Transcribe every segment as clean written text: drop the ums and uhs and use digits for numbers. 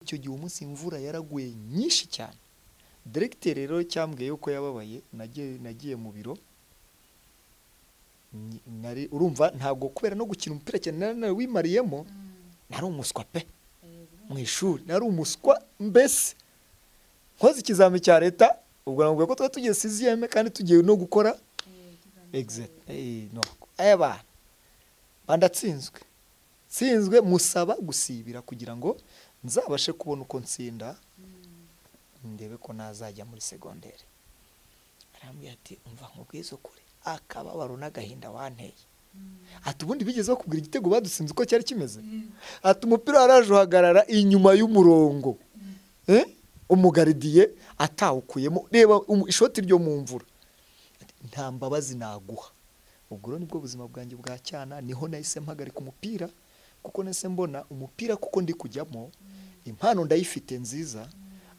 icyo gihe umunsi imvura yaraguye nyinshi cyane. Directeur rero cyambwiye yuko yababaye, nagiye mu biro, urumva ntabwo kubera no gukina umupira cyane nari wimariyemo, nari umuswa pe mu ishuri, nari umuswa mbese nkoze ikizami cya leta, ubwo nabwo ko twari tugiye 6e kandi tugiye no gukora exit no aba bandatsinzwe musaba gusibira kugira ngo nzabashe kubona uko nsinda ndebe ko nazajya muri secondaire. Arambwira ati umva nkubwizo kure akababaro n'agahinda wanteye. Ati ubundi bigeze bakubwira igitego badutsinze uko cyari kimeze. Ati umupira waraje uhagarara inyuma y'umurongo, umugaridiye atawukuyemo, reba ishoti ryo mu mvura. Nta mbabazi naguha. Ubwo rero nibwo buzima bwanjye bwa cyana, niho nahise mpagarika umupira kuko nese mbona umupira kuko ndi kujyamo impano ndayifite nziza,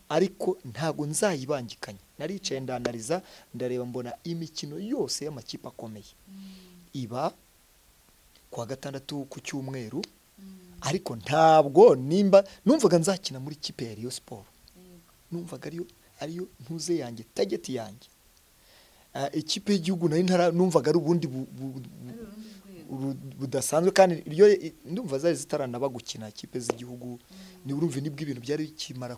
ariko ntago nzayibangikanya. Naricaye ndanariza ndareba mbona imikino yose y'amakipe akomeye iba kwa gatandatu ku cyumweru, ariko ntabwo nimba numvaga nzakina muri kipe ya Rayon Sport, numvaga ariyo ntuze yanjye, target yanjye. Ikipe y'igihugu nari numvaga ari ubundi budasanzwe, kandi iryo ndumva zari zitaranaba gukina ikipe z'igihugu, ni urumve nibwo ibintu byari bikimara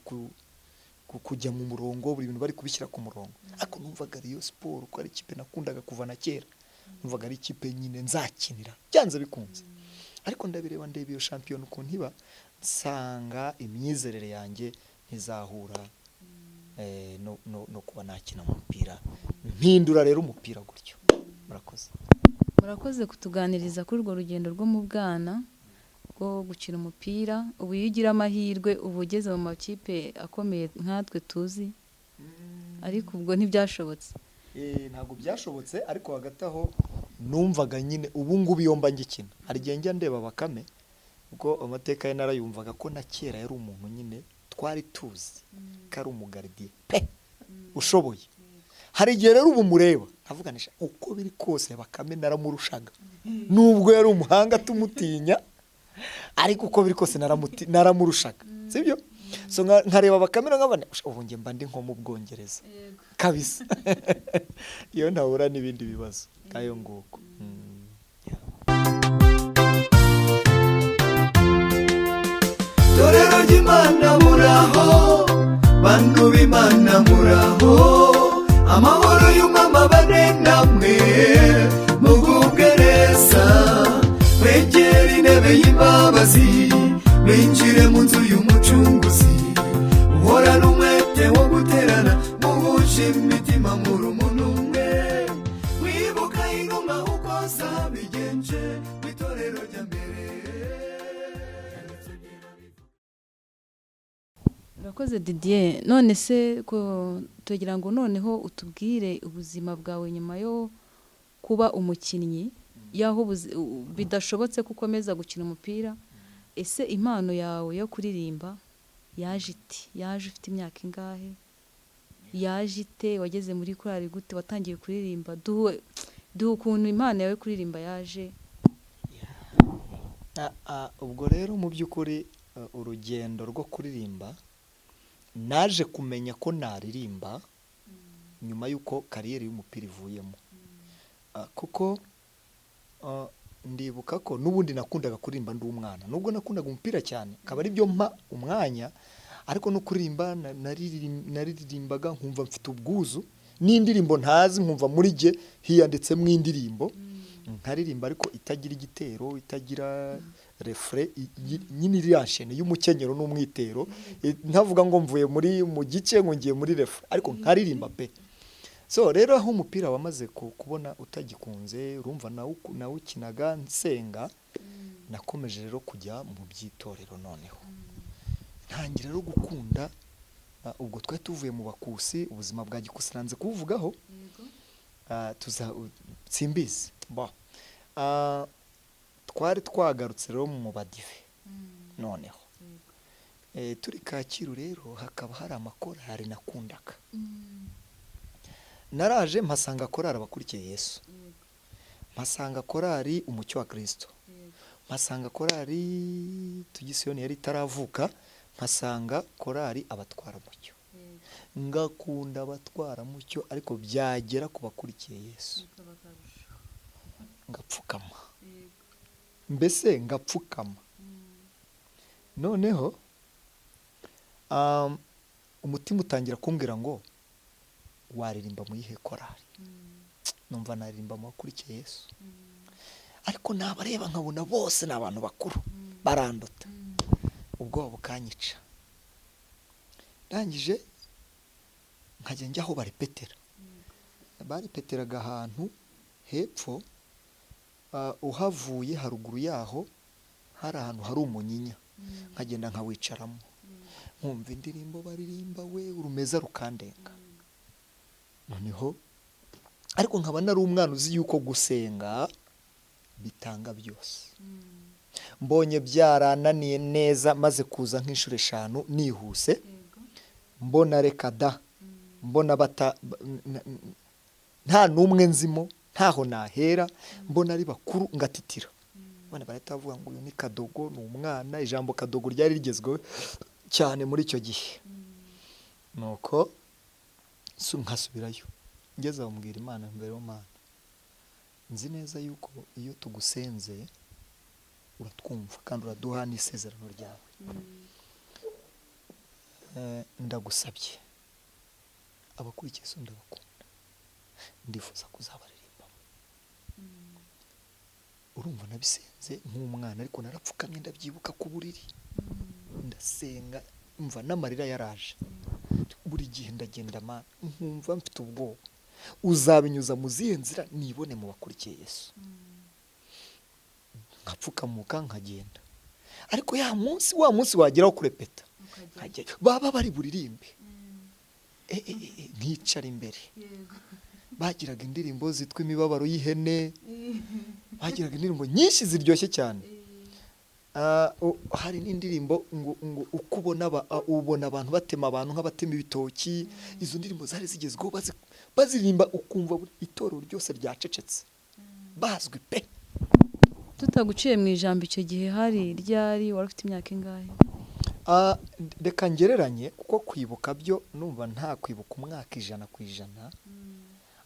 kujya mu murongo, buri bintu bari kubishyira ku murongo. Ariko numvaga Rayon Sport ko ari ikipe nakundaga kuva na kera, numvaga ari ikipe nyine nzakinira byanze bikunze. Ariko ndabireba iyo champion ukuntu iba, nsanga imyizerere yanjye ntizahura no kuba nakina mu mupira, mpindura rero umupira gutyo. Murakoze kutuganiriza kuri urwo rugendo rwo mu bwana rwo gukina umupira. Ubu yigira amahirwe, ubu ugeze mu makipe akomeye nkatwe tuzi, ariko ubwo ntibyashobotse. Ntabwo byashobotse, ariko hagati aho numvaga nyine ubu ngubu iyo mba ngikina, hari igihe njya ndeba Bakame ubwo amateka ye narayumvaga ko na kera yari umuntu nyine twari tuzi ko ari umugaridiye pe ushoboye. Hari igihe rero ubu mureba nkavuganisha uko biri kose Bakame naramurushaga, nubwo yari umuhanga tumutinya, ariko uko biri kose naramurushaga, sibyo? So nkareba Bakame nkabana ubu nge mba ndi nko mu Bwongereza kabisa. Iyo ntahura n'ibindi bibazo kayo nguko. Torero ry'Imana muraho, bantu b'Imana muraho, amahoro y'umama bane namwe mugubwe neza, mwegere intebe y'imbabazi, mwinjire mu nzu y'umucunguzi, uhorana umwete wo guterana, muhuje imitima muri umuntu umwe, mwibuka inuma uko zabigenje mu itorero rya mbere. Urakoze Didier. None se ko tugira ngo noneho utubwire ubuzima bwawe nyuma yo kuba umukinnyi, yaho bidashobotse kukomeza gukina umupira. Ese impano yawe yo kuririmba yaje iti? Yaje ufite imyaka ingahe? Yaje ite? Wageze muri korali gute? Watangiye kuririmba? Duhe ukuntu impano yawe kuririmba yaje. Ubwo rero mu by'ukuri urugendo rwo kuririmba naje kumenya ko naririmba nyuma yuko kariyeri y'umupira ivuyemo, kuko ndibuka ko nubundi nakundaga kuririmba ndi umwana, nubwo nakundaga umupira cyane akaba ari byo mpa umwanya, ariko no kuririmba naririmbaga nkumva mfite ubwuzu, n'indirimbo ntazi nkumva muri jye hiyanditsemo indirimbo nkaririmba, ariko itagira igitero, itagira refre, nyine iri yashene y'umukenyero n'umwitero, ntavuga ngo mvuye mu gice ngo ngiye muri refre, ariko nkaririmba pe. So rero aho umupira wamaze kubona utagikunze, urumva nawukinaga nsenga, nakomeje rero kujya mu byitorero. Noneho ntangira rero gukunda, ubwo twari tuvuye mu bakusi, ubuzima bwa gikusi nanze kuvugaho, simbizi twari twagarutse rero mu badive. Noneho turi Kacyiru rero hakaba hari amakorari nakundaga, naraje mpasanga korari abakurikiye Yesu, mpasanga korari umucyo wa Kristo, mpasanga korari Tugisiyoni yari itaravuka, nkasanga korari abatwaramucyo, ngakunda abatwaramucyo, ariko byagera ku bakurikiye Yesu ngapfukama, mbese ngapfukama. Noneho umutima utangira kumbwira ngo waririmba mu yihe korari. Numva naririmba mu bakurikiye Yesu, ariko nabareba nkabona bose ni abantu bakuru barandota, ubwoba bukanyica. Ndangije nkajya njya aho barepetera, barepeteraga ahantu hepfo, uhavuye haruguru yaho hari ahantu hari umunyinya, nkagenda nkawicaramo nkumva indirimbo baririmba, we urumeza rukandenga. Noneho ariko nkaba nari umwana uzi yuko gusenga bitanga byose. Mbonye byarananiye neza maze kuza nk'inshuro 5 nihuse, mbona reka da, mbona nta numwe nzimo, ntaho nahera, mbona ari bakuru ngatitira. Bana barahita bavuga ngo uyu ni Kadogo, ni umwana. Ijambo Kadogo ryari rigezweho cyane muri icyo gihe. Nuko nkasubirayo, ngeze bambwira Imana mbere y'Imana, nzi neza yuko iyo tugusenze uratwumva kandi uraduha n'isezerano ryawe. Ndagusabye abakurikiye Yesu ndabakunda, ndifuza kuzabaririmba. Urumva nabisenze nk'umwana, ariko narapfukamye ndabyibuka ku buriri ndasenga, umva n'amarira yaraje. Buri gihe ndagenda Mana, nkumva mfite ubwoba, uzabinyuza mu zihe nzira nibone mu bakurikiye Yesu. Nkapfukamuka nkagenda, ariko wa munsi wageraho kurepeta baba bari buririmbe, nkicara imbere. Bagiraga indirimbo zitwa imibabaro y'ihene, bagiraga indirimbo nyinshi ziryoshye cyane. Hari n'indirimbo ngo uko ubona abantu batema abantu nk'abatema ibitoki. Izo ndirimbo zari zigezweho, baziririmba ukumva itorero ryose ryacecetse, bazwi pe. Tutaguciye mu ijambo, icyo gihe hari ryari, wari ufite imyaka ingahe? Reka ngereranye, kuko kwibuka byo numva nta kwibuka umwaka 100%,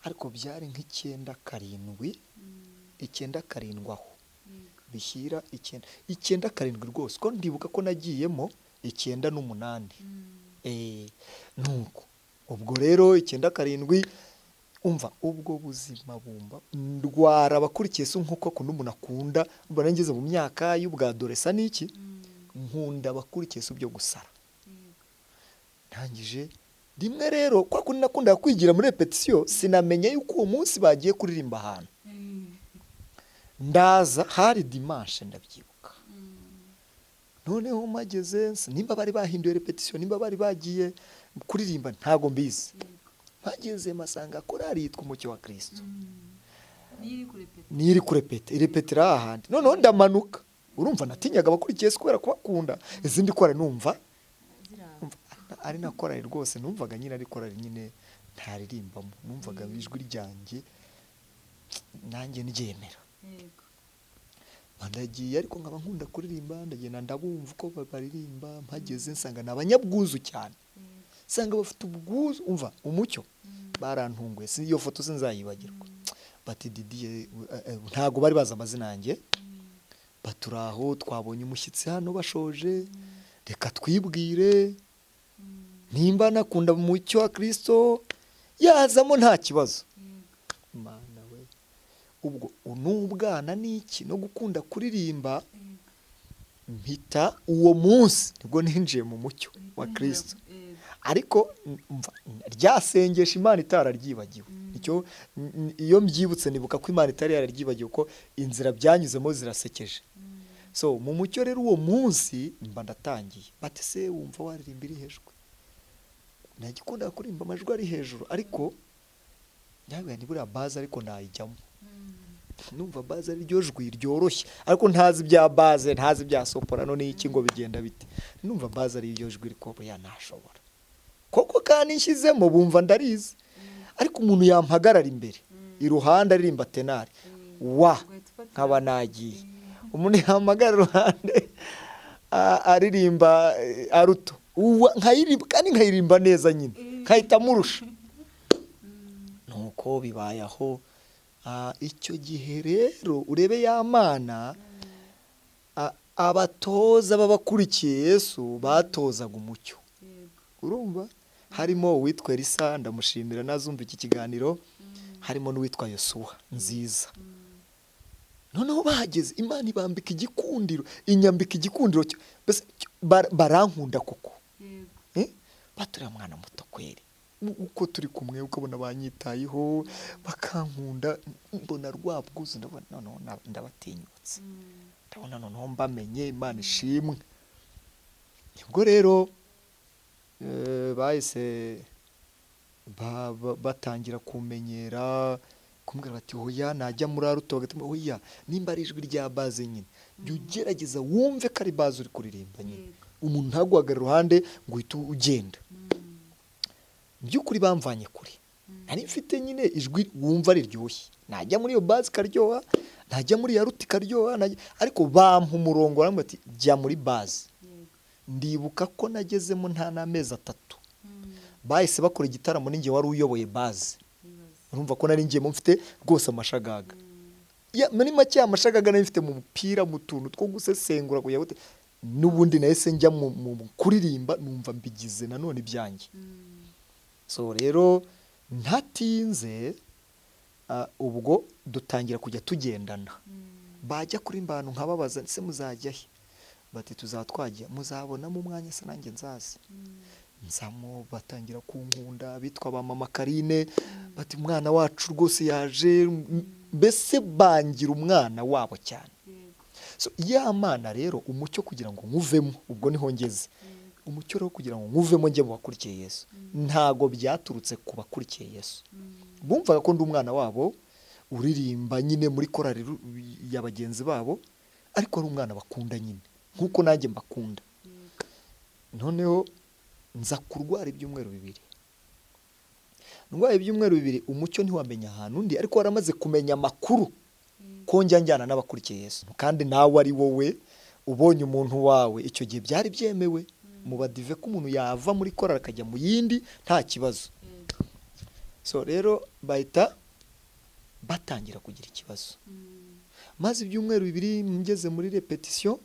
ariko byari nk'I9-7 aho bishyira 9 rwose, ko ndibuka ko nagiyemo 9 n'8. Nuko ubwo rero 9-7, umva ubwo buzima bumba ndwara abakurikiye Yesu nkuko kuno umuntu akunda. Mbona ngeze mu myaka y'ubwadoresa n'iki, nkunda abakurikiye Yesu byo gusara. Ntangije rimwe rero, kwa kundi nakunda kwigira muri repetition, sinamenye yuko uwo munsi bagiye kuririmba ahantu. Ndaza hari dimanche ndabyibuka. Noneho mageze, nimba bari bahinduye repetition, nimba bari bagiye kuririmba ntago mbizi. Bageze masanga korari yitwa Umucyo wa Kristo, niri kurepeta, irepetera ahandi. Noneho ndamanuka, urumva natinyaga abakurikiye Yesu kubera kubakunda. Izindi korari numva ari na korari rwose, numvaga nyine ari korari nyine ntaririmbamo, numvaga ijwi ryanjye nanjye ndyemera. Bandagiye, ariko nkaba nkunda kuririmba, ndagenda ndabumva uko baririmba. Mpageze nsanga n'abanyabwuzu cyane, nsanga bafite ubwuzu. Umva Umucyo barantunguye, si iyo foto sinzayibagirwa. Bati Didier, ntago bari baza amazina yanjye, baturaho twabonye umushyitsi hano bashoje, reka twibwire, nimba nakunda Umucyo wa Kristo yazamo nta kibazo. Mana we, ubwo unubwana n'iki no gukunda kuririmba, mpita uwo munsi nibwo ninjiye mu Mucyo wa Kristo. Ariko ryasengesha Imana itararyibagiwe. Icyo iyo mbyibutse nibuka ko Imana itari yararyibagiwe, ko inzira byanyuzemo zirasekeje. So mu Mucyo rero uwo munsi mba ndatangiye, bati se wumva waririmba iri hejuru? Nagikunda kuririmba amajwi ari hejuru, ariko nyawe ni buriya base, ariko nayijyamo. Numva base ari ryo jwi ryoroshye, ariko ntazi bya base, ntazi bya soprano n'iki ngo bigenda bite. Numva base ari ryo jwi riko ya nashobora. Koko kandi nshyizemo bumva ndarizi, ariko umuntu yampagarara imbere iruhande aririmba tenari, nkaba nagiye. Umuntu yampagarara iruhande aririmba aruto nkayirimba kandi nkayirimba neza nyine nkahita murusha nuko bibaye aho. Icyo gihe rero urebe ya mana abatoza b'abakurikiye Yesu batozaga umucyo. Urumva harimo uwitwa Elisa, ndamushimira nazumva iki kiganiro, harimo n'uwitwa Yosuwa nziza. Noneho bahageze Imana ibambika igikundiro, inyambika igikundiro, barankunda koko. Baturiya mwana muto kweri, uko turi kumwe ukabona banyitayeho bakankunda, mbona rwabwuzu, ndabona noneho ndabatinyutse, ndabona noneho mbamenye, Imana ishimwe. Ubwo rero bahise batangira kumenyera, kumbwira bati hoya najya muri aruto, bagatuma hoya nimba ari ijwi rya baze nyine jya ugerageza wumve ko ari baze uri kuririmba nyine, umuntu ntaguhagarara iruhande ngo uhite ugenda. By'ukuri bamvanye kure, nari mfite nyine ijwi wumva riryoshye, najya muri iyo baze ikaryoha, najya muri ya ruti ikaryoha, ariko bampa umurongo baravuga bati jya muri baze. Ndibuka ko nagezemo nta n'amezi 3 bahise bakora igitaramo, ninjye wari uyoboye baze. Urumva ko nari ngiyemo mfite rwose amashagaga, muri make amashagaga nari mfite mu mupira, mu tuntu two gusesengura kugira ngo n'ubundi nahise njya mu kuririmba, numva mbigize nanone ibyanjye. So rero ntatinze ubwo dutangira kujya tugendana, bajya kuri mbanu nkababaza ese muzajya he, bati tuzatwajya, muzabonamo umwanya se nanjye nzazi. Nzamo batangira kunkunda, bitwa ba mama Karine, bati umwana wacu rwose yaje, mbese bangira umwana wabo cyane. So ya mana rero umucyo kugira ngo nkuvemo, ubwo niho ngeze. Umucyo rero kugira ngo nkuvemo njye mu bakurikiye Yesu, ntago byaturutse ku bakurikiye Yesu. Bumvaga ko ndi umwana wabo uririmba nyine muri korari ya bagenzi babo, ariko ari umwana bakunda nyine nkuko nanjye mbakunda. Noneho nza kurwara ibyumweru 2. Ndwaye ibyumweru 2, umucyo ntiwamenya ahantu undi, ariko waramaze kumenya amakuru ko njyana n'abakurikiye Yesu. Kandi nawe ari wowe ubonye umuntu wawe, icyo gihe byari byemewe mu badive ko umuntu yava muri korari akajya mu yindi nta kibazo. So rero bahita batangira kugira ikibazo. Maze ibyumweru 2 ngeze muri repetition,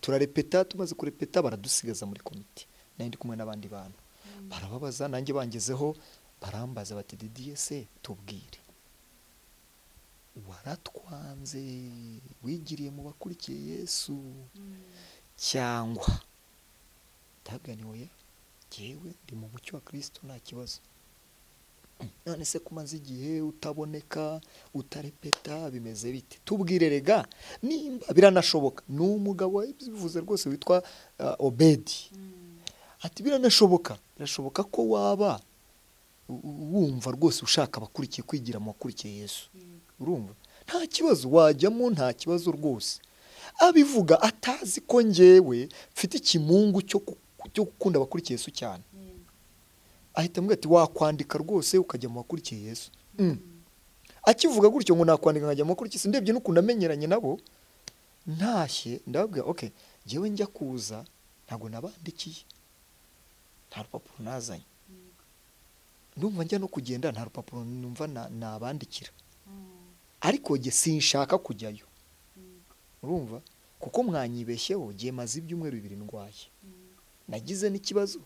turarepeta, tumaze kurepeta baradusigaza muri komite, nari ndi kumwe n'abandi bantu. Barababaza nanjye bangezeho, barambaza bati Didier se tubwire, waratwanze wigiriye mu bakurikiye Yesu cyangwa? Ndaganiwe jewe ndi mu mucyo wa Kristo nta kibazo. None se kumaze igihe utaboneka, utarepeta, bimeze bite? Tubwire rega nimba biranashoboka. N'umugabo bivuze rwose witwa Obedi, ati birashoboka ko waba wumva rwose ushaka abakurikiye kwigira mu bakurikiye Yesu. Urumva nta kibazo wajyamo, nta kibazo rwose. Abivuga atazi ko njyewe mfite ikimungu cyo gukunda abakurikiye Yesu cyane. Ahita ambwira ati wakwandika rwose ukajya mu bakurikiye Yesu. Akivuga gutyo ngo nakwandika nkajya mu bakurikiye Yesu, ndebye n'ukuntu amenyeranye nabo, ntashye ndababwira okay, njyewe njya kuza ntago nabandikiye, nta rupapuro nazanye. Ndumva njya no kugenda nta rupapuro numva nabandikira, ariko nge sinshaka kujyayo. Urumva kuko mwanyibeshyeho, ngiye maze ibyumweru 2 ndwaye. Nagize n'ikibazo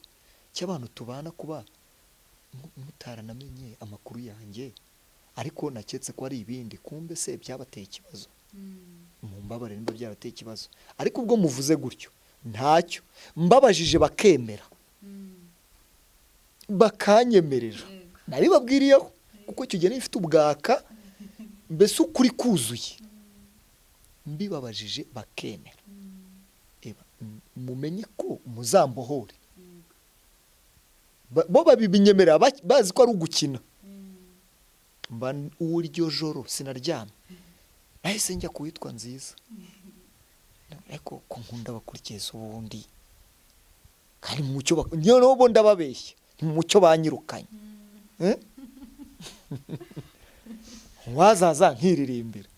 cy'abantu tubana kuba mutaranamenye amakuru yanjye, ariko naketse ko ari ibindi, kumbe se byabateye ikibazo. Mumbabare nimba byarateye ikibazo, ariko ubwo muvuze gutyo ntacyo, mbabajije bakemera, bakanyemerera, nabibabwiriyeho kuko icyo gihe nifite ubwaka, mbese ukuri kuzuye. Mbibabajije bakemera, mumenye ko muzambohore. Bo babinyemerera bazi ko ari ugukina. Mba uryo joro sinaryamye, nahise njya kuwitwa Nziza, ariko ko nkunda abakurikiye Yesu ubundi kandi mu mucyo noneho bo ndababeshya, mu mucyo banyirukanye. Wazaza nkiririmbira,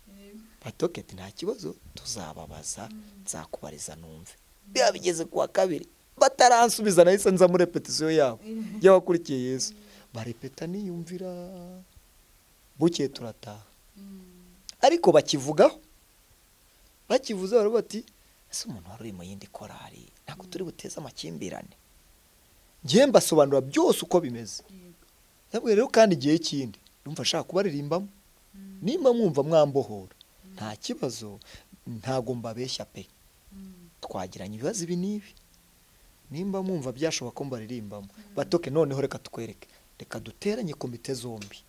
batoke ati nta kibazo tuzababaza nzakubariza numve biba bigeze kuwa kabiri bataransubiza nahise nza muri repetition yabo y'abakurikiye Yesu barepeta niyumvira bukeye turataha ariko bakivugaho bakivuze bari bati ese umuntu wari uri mu yindi korari ntabwo turi buteze amakimbirane ngiye mbasobanura byose uko bimeze nabwo rero kandi igihe kindi numva ashaka kubaririmbamo nimba mwumva mwambohora nta kibazo ntago mbabeshya pe twagiranye ibibazo ibi n'ibi nimba mwumva byashoboka ko mbaririmbamo batoke noneho reka tukwereke reka duteranye komite zombi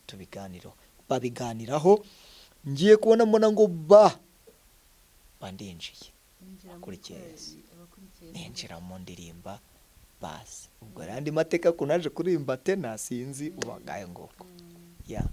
tubiganiraho babiganiraho ngiye kubona mbona ngo bandinjiye akurikiye ninjira mu ndirimba basi ubwo randi mateka kunaje kuririmba tena sinzi ubagaye ngoko ya